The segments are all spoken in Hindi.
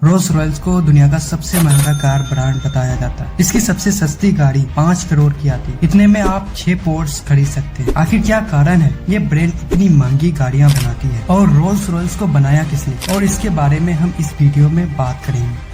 रोल्स रॉयल्स को दुनिया का सबसे महंगा कार ब्रांड बताया जाता है। इसकी सबसे सस्ती गाड़ी 5 करोड़ की आती है। इतने में आप 6 पोर्स खरीद सकते हैं। आखिर क्या कारण है ये ब्रांड इतनी महंगी गाड़ियां बनाती है और रोल्स रॉयल्स को बनाया किसने, और इसके बारे में हम इस वीडियो में बात करेंगे।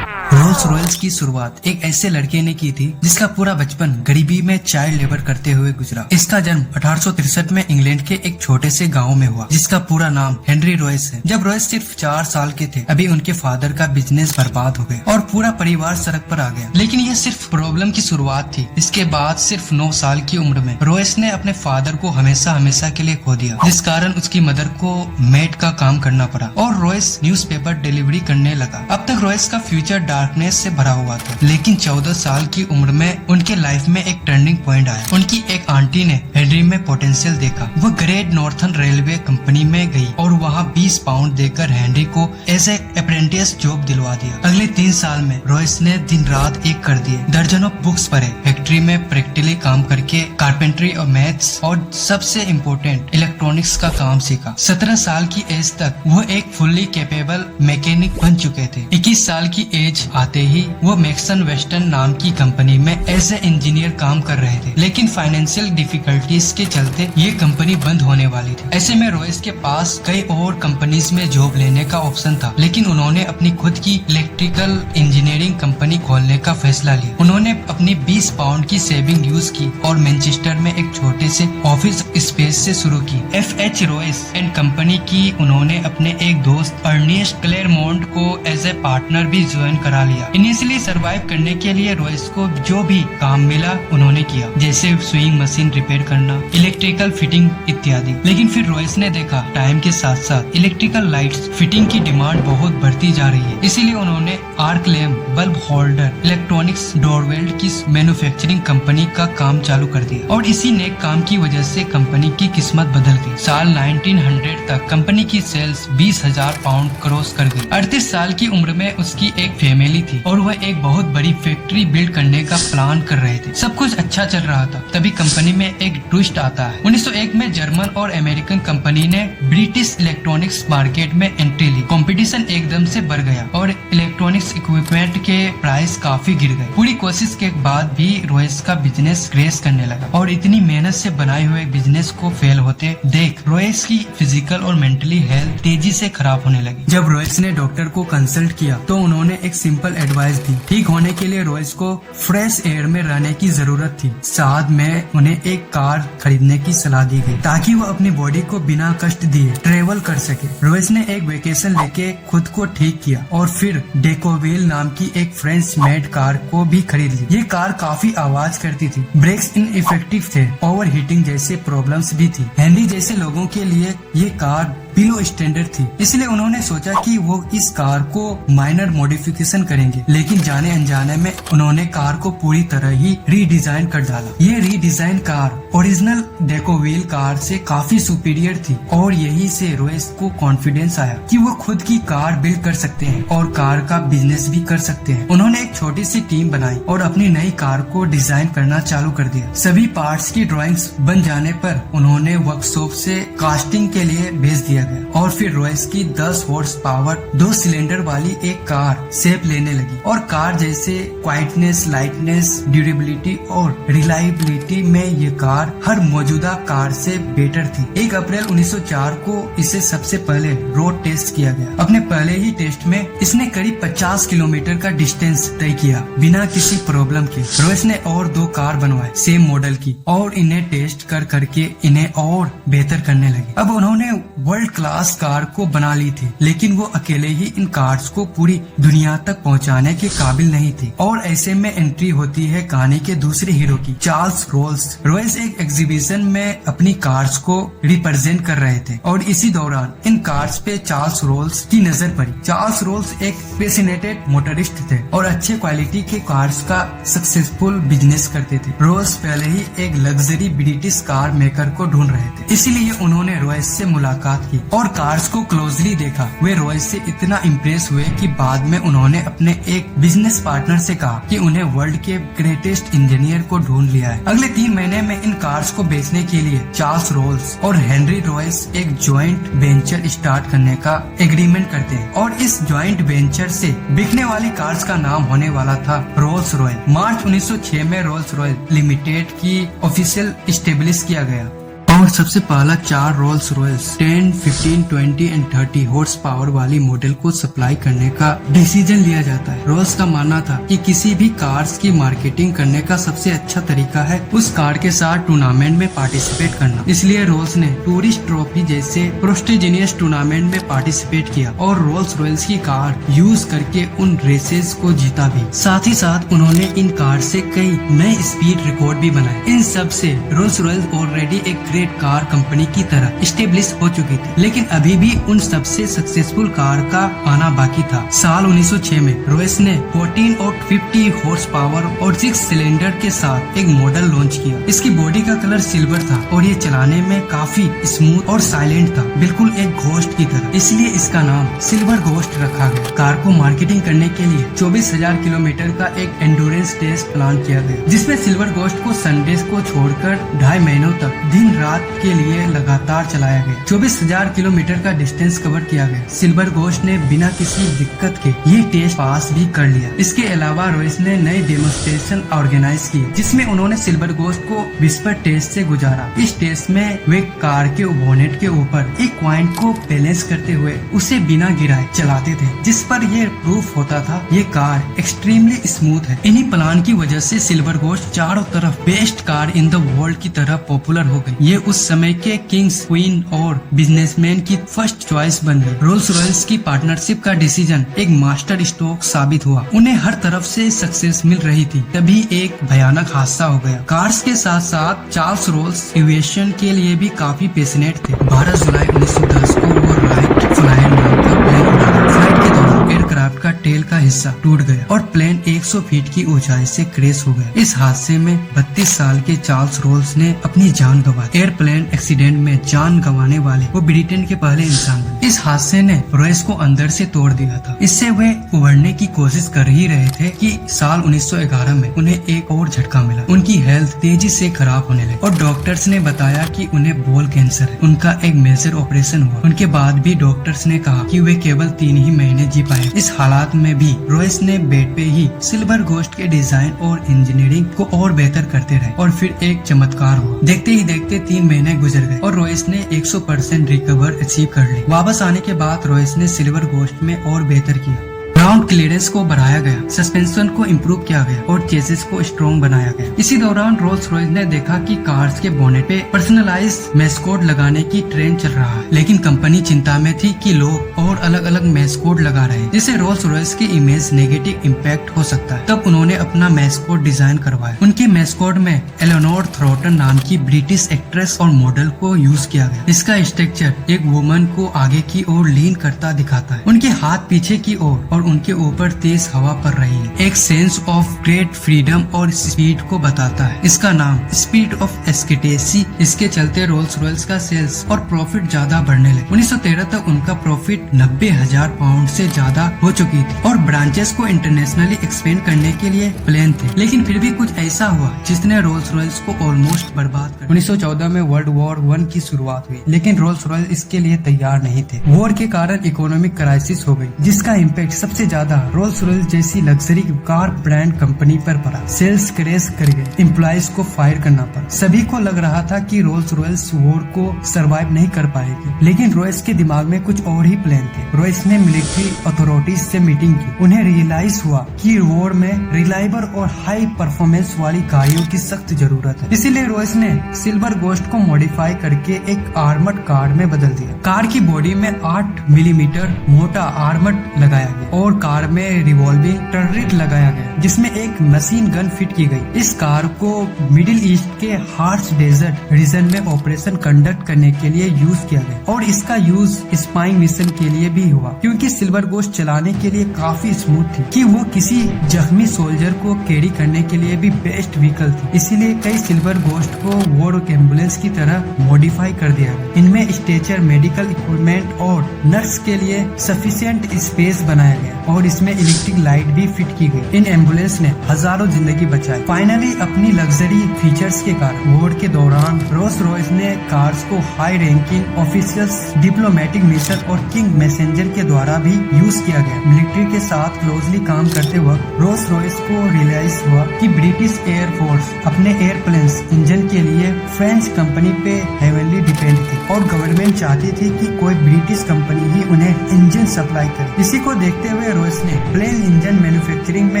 रोल्स रॉयल्स की शुरुआत एक ऐसे लड़के ने की थी जिसका पूरा बचपन गरीबी में चाइल्ड लेबर करते हुए गुजरा। इसका जन्म 1863 में इंग्लैंड के एक छोटे से गांव में हुआ जिसका पूरा नाम हेनरी रॉयस है। जब रॉयस सिर्फ 4 साल के थे अभी उनके फादर का बिजनेस बर्बाद हो गया और पूरा परिवार सड़क पर आ गया। लेकिन ये सिर्फ प्रॉब्लम की शुरुआत थी। इसके बाद सिर्फ 9 साल की उम्र में रॉयस ने अपने फादर को हमेशा के लिए खो दिया, जिस कारण उसकी मदर को मेड का काम करना पड़ा और रॉयस न्यूज़पेपर डिलीवरी करने लगा। अब तक रॉयस का फ्यूचर डार्कनेस से भरा हुआ था, लेकिन 14 साल की उम्र में उनके लाइफ में एक टर्निंग पॉइंट आया। उनकी एक आंटी ने हेनरी में पोटेंशियल देखा। वो ग्रेट नॉर्थर्न रेलवे कंपनी में गई और वहाँ 20 पाउंड देकर हेनरी को एज ए अप्रेंटिस जॉब दिलवा दिया। अगले 3 साल में रॉयस ने दिन रात एक कर दिए, दर्जनों बुक्स पढ़े, फैक्ट्री में प्रैक्टिकली काम करके कारपेंट्री और मैथ्स और सबसे इम्पोर्टेंट इलेक्ट्रॉनिक्स का काम सीखा। 17 साल की एज तक वो एक फुल्ली कैपेबल मैकेनिक बन चुके थे। 21 साल की एज आते ही वो मैक्सन वेस्टर्न नाम की कंपनी में एज ए इंजीनियर काम कर रहे थे, लेकिन फाइनेंशियल डिफिकल्टीज के चलते ये कंपनी बंद होने वाली थी। ऐसे में रॉयस के पास कई और कंपनीज में जॉब लेने का ऑप्शन था, लेकिन उन्होंने अपनी खुद की इलेक्ट्रिकल इंजीनियरिंग कंपनी खोलने का फैसला लिया। उन्होंने अपनी 20 पाउंड की सेविंग यूज की और मैनचेस्टर में एक छोटे से ऑफिस स्पेस से शुरू की। FH रॉयस एंड कंपनी की उन्होंने अपने एक दोस्त अर्नेस्ट क्लेरमोंट को एज ए पार्टनर भी ज्वाइन करा लिया। इनिशियली सरवाइव करने के लिए रॉयस को जो भी काम मिला उन्होंने किया, जैसे स्विंग मशीन रिपेयर करना, इलेक्ट्रिकल फिटिंग इत्यादि। लेकिन फिर रॉयस ने देखा टाइम के साथ साथ इलेक्ट्रिकल लाइट्स फिटिंग की डिमांड बहुत बढ़ती जा रही है। इसीलिए उन्होंने arc lamp, bulb holder, electronics doorbell की मैन्युफैक्चरिंग कंपनी का काम चालू कर दिया और इसी नेक काम की वजह से कंपनी की किस्मत बदल गई। साल 1900 तक कंपनी की सेल्स 20,000 पाउंड क्रॉस कर गई। 38 साल की उम्र में उसकी एक फैमिली थी और वह एक बहुत बड़ी फैक्ट्री बिल्ड करने का प्लान कर रहे थे। सब कुछ अच्छा चल रहा था, तभी कंपनी में एक ट्विस्ट आता है। 1901 में जर्मन और अमेरिकन कंपनी ने ब्रिटिश इलेक्ट्रॉनिक्स मार्केट में एंट्री ली। कंपटीशन एकदम से बढ़ गया और इलेक्ट्रॉनिक्स इक्विपमेंट के प्राइस काफी गिर गए। पूरी कोशिश के बाद भी रॉयस का बिजनेस क्रैश करने लगा और इतनी मेहनत से बनाए हुए बिजनेस को फेल होते देख रॉयस की फिजिकल और मेंटली हेल्थ तेजी से खराब होने लगी। जब रॉयस ने डॉक्टर को कंसल्ट किया तो उन्होंने एक सिंपल एडवाइस दी। ठीक होने के लिए रॉयस को फ्रेश एयर में रहने की जरूरत थी। साथ में उन्हें एक कार खरीदने की सलाह दी गई ताकि वो अपनी बॉडी को बिना कष्ट दिए ट्रेवल कर सके। रॉयस ने एक वेकेशन लेके खुद को ठीक किया और फिर डेकोविल नाम की एक फ्रेंच मेड कार को भी खरीद ली। ये कार काफी आवाज करती थी, ब्रेक्स इनइफेक्टिव थे, ओवर हीटिंग जैसे प्रॉब्लम्स भी थी। हेनरी जैसे लोगों के लिए ये कार बिलो स्टैंडर्ड थी, इसलिए उन्होंने सोचा कि वो इस कार को माइनर मॉडिफिकेशन करेंगे, लेकिन जाने अनजाने में उन्होंने कार को पूरी तरह ही रीडिजाइन कर डाला। ये रीडिजाइन कार ओरिजिनल डेकोविल कार से काफी सुपीरियर थी और यही से रॉयस को कॉन्फिडेंस आया कि वो खुद की कार बिल्ड कर सकते हैं और कार का बिजनेस भी कर सकते हैं। उन्होंने एक छोटी सी टीम बनाई और अपनी नई कार को डिजाइन करना चालू कर दिया। सभी पार्ट्स की ड्राइंग्स बन जाने पर उन्होंने वर्कशॉप से कास्टिंग के लिए भेज दिया और फिर रॉयस की 10 हॉर्स पावर 2 सिलेंडर वाली एक कार शेप लेने लगी और कार जैसे क्वाइटनेस, लाइटनेस, ड्यूरेबिलिटी और रिलायबिलिटी में ये कार हर मौजूदा कार से बेटर थी। 1 अप्रैल 1904 को इसे सबसे पहले रोड टेस्ट किया गया। अपने पहले ही टेस्ट में इसने करीब 50 किलोमीटर का डिस्टेंस तय किया बिना किसी प्रॉब्लम के। रॉयस ने और 2 कार बनवाए सेम मॉडल की और इन्हें टेस्ट कर करके इन्हें और बेहतर करने लगे। अब उन्होंने वर्ल्ड क्लास कार को बना ली थी, लेकिन वो अकेले ही इन कार्स को पूरी दुनिया तक पहुंचाने के काबिल नहीं थे। और ऐसे में एंट्री होती है कहानी के दूसरे हीरो की, चार्ल्स रोल्स रॉयस एक एग्जीबिशन में अपनी कार्स को रिप्रेजेंट कर रहे थे और इसी दौरान इन कार्स पे चार्ल्स रोल्स की नजर पड़ी। चार्ल्स रोल्स एक पैशनेटेड मोटरिस्ट थे और अच्छे क्वालिटी के कार्स का सक्सेसफुल बिजनेस करते थे। रोल्स पहले ही एक लग्जरी ब्रिटिश कार मेकर को ढूंढ रहे थे, इसलिए उन्होंने रॉयस से मुलाकात की और कार्स को क्लोजली देखा। वे रॉयस से इतना इम्प्रेस हुए कि बाद में उन्होंने अपने एक बिजनेस पार्टनर से कहा कि उन्हें वर्ल्ड के ग्रेटेस्ट इंजीनियर को ढूंढ लिया है। अगले 3 महीने में इन कार्स को बेचने के लिए चार्ल्स रोल्स और हेनरी रॉयस एक ज्वाइंट वेंचर स्टार्ट करने का एग्रीमेंट करते हैं और इस ज्वाइंट वेंचर से बिकने वाली कार्स का नाम होने वाला था रोल्स रॉयल। मार्च 1906 में रोल्स रॉयल लिमिटेड की ऑफिशियल स्टेब्लिश किया गया और सबसे पहला 4 Rolls Royals 10, 15, 20 and 30 horse power वाली मॉडल को सप्लाई करने का डिसीजन लिया जाता है। रोल्स का मानना था कि किसी भी कार्स की मार्केटिंग करने का सबसे अच्छा तरीका है उस कार के साथ टूर्नामेंट में पार्टिसिपेट करना। इसलिए रोल्स ने टूरिस्ट ट्रॉफी जैसे प्रेस्टिजियस टूर्नामेंट में पार्टिसिपेट किया और रोल्स रॉयल्स की कार यूज करके उन रेसेस को जीता भी। साथ ही साथ उन्होंने इन कार से कई नए स्पीड रिकॉर्ड भी बनाए। इन सब से रोल्स रॉयल्स ऑलरेडी एक ग्रेट कार कंपनी की तरह स्टेब्लिश हो चुकी थी, लेकिन अभी भी उन सबसे सक्सेसफुल कार का आना बाकी था। साल 1906 में रॉयस ने 14 और 50 हॉर्स पावर और 6 सिलेंडर के साथ एक मॉडल लॉन्च किया। इसकी बॉडी का कलर सिल्वर था और ये चलाने में काफी स्मूथ और साइलेंट था, बिल्कुल एक घोस्ट की तरह, इसलिए इसका नाम सिल्वर घोस्ट रखा गया। कार को मार्केटिंग करने के लिए 24,000 किलोमीटर का एक एंडोरेंस टेस्ट प्लान किया गया, जिसमें सिल्वर घोस्ट को संडेज को छोड़कर 2.5 महीनों तक दिन रात के लिए लगातार चलाया गया। 24,000 किलोमीटर का डिस्टेंस कवर किया गया। सिल्वर घोस्ट ने बिना किसी दिक्कत के ये टेस्ट पास भी कर लिया। इसके अलावा रॉयस ने नए डेमोन्स्ट्रेशन ऑर्गेनाइज किए, जिसमें उन्होंने सिल्वर घोस्ट को विस्पर टेस्ट से गुजारा। इस टेस्ट में वे कार के बोनेट के ऊपर एक पॉइंट को बैलेंस करते हुए उसे बिना गिराए चलाते थे, जिस पर यह प्रूफ होता था ये कार एक्सट्रीमली स्मूथ है। इन्हीं प्लान की वजह से सिल्वर घोस्ट चारों तरफ best car in the world की तरह पॉपुलर हो गई। ये उस समय के किंग्स, क्वीन और बिजनेसमैन की फर्स्ट चॉइस बन गई। रोल्स रॉयल्स की पार्टनरशिप का डिसीजन एक मास्टर स्ट्रोक साबित हुआ। उन्हें हर तरफ से सक्सेस मिल रही थी, तभी एक भयानक हादसा हो गया। कार्स के साथ साथ चार्ल्स रोल्स एविएशन के लिए भी काफी पैशनेट थे। 12 जुलाई 1910 को वो राइट फ्लायर नाम का प्लेन उड़ाया। फ्लाइट के दौरान एयरक्राफ्ट का टेल का हिस्सा टूट गया और प्लेन 100 फीट की ऊंचाई से क्रैश हो गया। इस हादसे में 32 साल के चार्ल्स रोल्स ने अपनी जान गंवाई। एयरप्लेन एक्सीडेंट में जान गंवाने वाले वो ब्रिटेन के पहले इंसान बने। इस हादसे ने रॉयस को अंदर से तोड़ दिया था। इससे वे उभरने की कोशिश कर ही रहे थे कि साल 1911 में उन्हें एक और झटका मिला। उनकी हेल्थ तेजी से खराब होने लगी और डॉक्टर्स ने बताया कि उन्हें बोल कैंसर है। उनका एक मेजर ऑपरेशन हुआ। उनके बाद भी डॉक्टर्स ने कहा कि वे केवल 3 ही महीने जी पाए। इस हालात में भी रॉयस ने बेड पे ही सिल्वर घोस्ट के डिजाइन और इंजीनियरिंग को और बेहतर करते रहे और फिर एक चमत्कार हुआ। देखते ही देखते 3 महीने गुजर गए और रॉयस ने 100% रिकवर अचीव कर ली। वापस आने के बाद रॉयस ने सिल्वर घोस्ट में और बेहतर किया। ग्राउंड क्लियरेंस को बढ़ाया गया, सस्पेंशन को इम्प्रूव किया गया और चेसिस को स्ट्रॉन्ग बनाया गया। इसी दौरान रोल्स रॉयस ने देखा कि कार्स के बोनेट पे पर्सनलाइज्ड मैस्कोट लगाने की ट्रेंड चल रहा है, लेकिन कंपनी चिंता में थी कि लोग और अलग अलग मैस्कोट लगा रहे हैं, जिससे रोल्स रॉयस की इमेज नेगेटिव इम्पैक्ट हो सकता है। तब उन्होंने अपना मैस्कोट डिजाइन करवाया। उनके मैस्कोट में एलेनोर थ्रोटन नाम की ब्रिटिश एक्ट्रेस और मॉडल को यूज किया गया। इसका स्ट्रक्चर एक वुमन को आगे की ओर लीन करता दिखाता है। उनके हाथ पीछे की ओर और उनके ऊपर तेज हवा पड़ रही है। एक सेंस ऑफ ग्रेट फ्रीडम और स्पीड को बताता है। इसका नाम स्पीड ऑफ एस्केटेसी। इसके चलते रोल्स रॉयल्स का सेल्स और प्रॉफिट ज्यादा बढ़ने लगे। 1913 तक उनका प्रॉफिट 90,000 पाउंड से ज्यादा हो चुकी थी और ब्रांचेस को इंटरनेशनली एक्सपेंड करने के लिए प्लान थे। लेकिन फिर भी कुछ ऐसा हुआ जिसने रोल्स रॉयल्स को ऑलमोस्ट बर्बाद कर। 1914 में वर्ल्ड वॉर 1 की शुरुआत हुई, लेकिन रोल्स रॉयल्स इसके लिए तैयार नहीं थे। वॉर के कारण इकोनॉमिक क्राइसिस हो गई, जिसका इम्पैक्ट सबसे सबसे ज्यादा रोल्स रॉयस जैसी लग्जरी कार ब्रांड कंपनी पर पड़ा। सेल्स क्रैश कर गए, एम्प्लॉइज को फायर करना पड़ा। सभी को लग रहा था कि रोल्स रॉयस वॉर को सरवाइव नहीं कर पाएगी, लेकिन रॉयस के दिमाग में कुछ और ही प्लान थे। रॉयस ने मिलिट्री अथॉरिटीज से मीटिंग की। उन्हें रियलाइज हुआ कि वॉर में रिलायबल और हाई परफॉर्मेंस वाली गाड़ियों की सख्त जरूरत है। इसीलिए रॉयस ने सिल्वर गोस्ट को मॉडिफाई करके एक आर्मर्ड कार में बदल दिया। कार की बॉडी में 8 मिलीमीटर मोटा आर्मर्ड लगाया गया और कार में रिवॉल्विंग टर्रेट लगाया गया, जिसमें एक मशीन गन फिट की गई। इस कार को मिडिल ईस्ट के हार्श डेजर्ट रीजन में ऑपरेशन कंडक्ट करने के लिए यूज किया गया और इसका यूज स्पाइंग मिशन के लिए भी हुआ, क्योंकि सिल्वर गोस्ट चलाने के लिए काफी स्मूथ थी कि वो किसी जख्मी सोल्जर को कैरी करने के लिए भी बेस्ट व्हीकल थी। इसीलिए कई सिल्वर गोस्ट को वॉर एम्बुलेंस की तरह मॉडिफाई कर दिया गया। इनमें स्ट्रेचर, मेडिकल इक्विपमेंट और नर्स के लिए सफिशिएंट स्पेस बनाया गया और इसमें इलेक्ट्रिक लाइट भी फिट की गई। इन एम्बुलेंस ने हजारों जिंदगी बचाई। फाइनली अपनी लग्जरी फीचर्स के कारण वॉर के दौरान रोल्स रॉयस ने कार्स को high ranking officers, diplomatic mission और किंग मैसेंजर के द्वारा भी यूज किया गया। मिलिट्री के साथ क्लोजली काम करते वक्त रोल्स रॉयस को रियलाइज हुआ कि ब्रिटिश एयर फोर्स अपने एयरप्लेन्स इंजन के लिए फ्रेंच कंपनी पे हेवनली डिपेंड थी और गवर्नमेंट चाहती थी कि कोई ब्रिटिश कंपनी ही उन्हें इंजन सप्लाई करे। इसी को देखते हुए रॉयस ने प्लेन इंजन मैन्युफैक्चरिंग में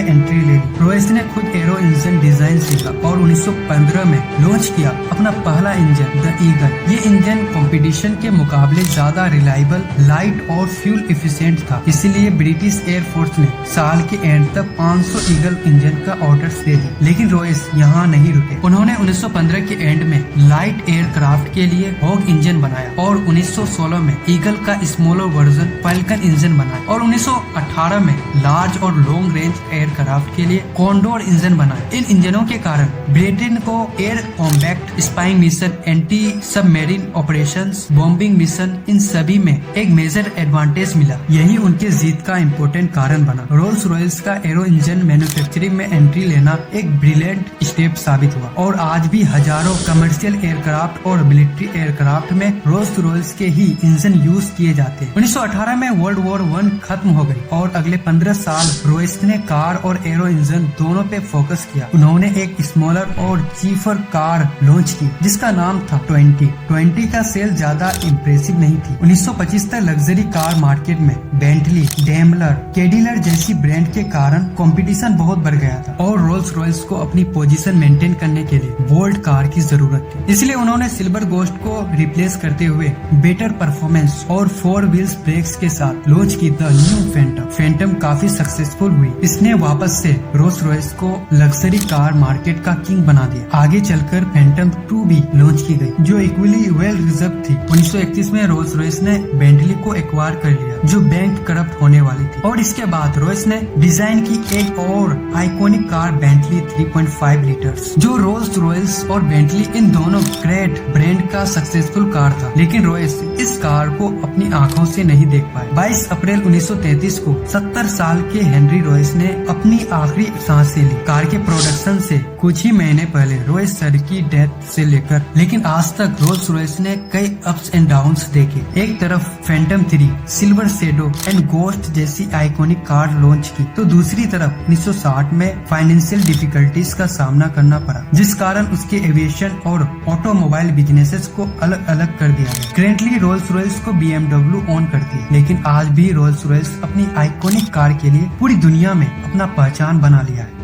एंट्री ले ली। रॉयस ने खुद एरो इंजन डिजाइन सीखा और 1915 में लॉन्च किया अपना पहला इंजन द ईगल। ये इंजन कंपटीशन के मुकाबले ज्यादा रिलायबल, लाइट और फ्यूल एफिशिएंट था। इसीलिए ब्रिटिश एयर फोर्स ने साल के एंड तक 500 ईगल इंजन का ऑर्डर दे दिया। लेकिन रॉयस यहाँ नहीं रुके। उन्होंने 1915 के एंड में लाइट एयरक्राफ्ट के लिए हॉग इंजन बनाया और 1916 में ईगल का स्मॉलर वर्जन फैल्कन इंजन बनाया और 1918 में लार्ज और लॉन्ग रेंज एयरक्राफ्ट के लिए कॉन्डोर इंजन बनाया। इन इंजनों के कारण ब्रिटेन को air combat, spying mission, anti submarine operations, bombing mission, इन सभी में एक मेजर एडवांटेज मिला। यही उनके जीत का इम्पोर्टेंट कारण बना। रोल्स रॉयस का एरो इंजन मैन्युफैक्चरिंग में एंट्री लेना एक ब्रिलियंट स्टेप साबित हुआ और आज भी हजारों कमर्शियल एयरक्राफ्ट और मिलिट्री एयरक्राफ्ट में रोल्स रॉयस के ही इंजन यूज किए जाते हैं। 1918 में वर्ल्ड वॉर 1 खत्म हो गई और अगले 15 साल रॉयस ने कार और एरो इंजन दोनों पे फोकस किया। उन्होंने एक स्मॉलर और चीफर कार लॉन्च की जिसका नाम था 20 का सेल ज्यादा इम्प्रेसिव नहीं थी। 1925 तक लग्जरी कार मार्केट में बेंटली, डेमलर, कैडिलर जैसी ब्रांड के कारण कंपटीशन बहुत बढ़ गया था और रोल्स रॉयस को अपनी पोजीशन मेंटेन करने के लिए बोल्ड कार की जरूरत थी। इसलिए उन्होंने सिल्वर गोस्ट को रिप्लेस करते हुए बेटर परफॉर्मेंस और 4 व्हील्स ब्रेक्स के साथ लॉन्च की द न्यू फैंटम। फैंटम काफी सक्सेसफुल हुई। इसने वापस से रोल्स रॉयस को लग्जरी कार मार्केट का किंग बना दिया। आगे चलकर फैंटम 2 भी लॉन्च की गई जो इक्वली वेल रिजर्व थी। 1931 में रोल्स रॉयस ने बेंटली को एक्वायर कर लिया जो बैंक करप्ट होने वाली थी और इसके बाद रॉयस ने डिजाइन की एक और आइकॉनिक कार बेंटली 3.5 लीटर्स, जो रोल्स रॉयस और बेंटली इन दोनों ग्रेट ब्रांड का सक्सेसफुल कार था। लेकिन रॉयस इस कार को अपनी आंखों से नहीं देख पाए। 22 अप्रैल 1933 को 70 साल के हेनरी रॉयस ने अपनी आखिरी सांसें ली। कार के प्रोडक्शन से कुछ ही महीने पहले रॉयस सर की डेथ से लेकर लेकिन आज तक रोल्स रॉयस ने कई अप्स एंड डाउन्स देखे। एक तरफ Phantom 3, silver shadow and ghost जैसी आइकॉनिक कार लॉन्च की तो दूसरी तरफ 1960 में फाइनेंशियल डिफिकल्टीज का सामना करना पड़ा जिस कारण उसके एविएशन और ऑटोमोबाइल बिजनेसेस को अलग अलग कर दिया गया। करेंटली रोल्स रॉयस को BMW ओन करती है, लेकिन आज भी रोल्स रॉयस अपनी आइकॉनिक कार के लिए पूरी दुनिया में अपना पहचान बना लिया है।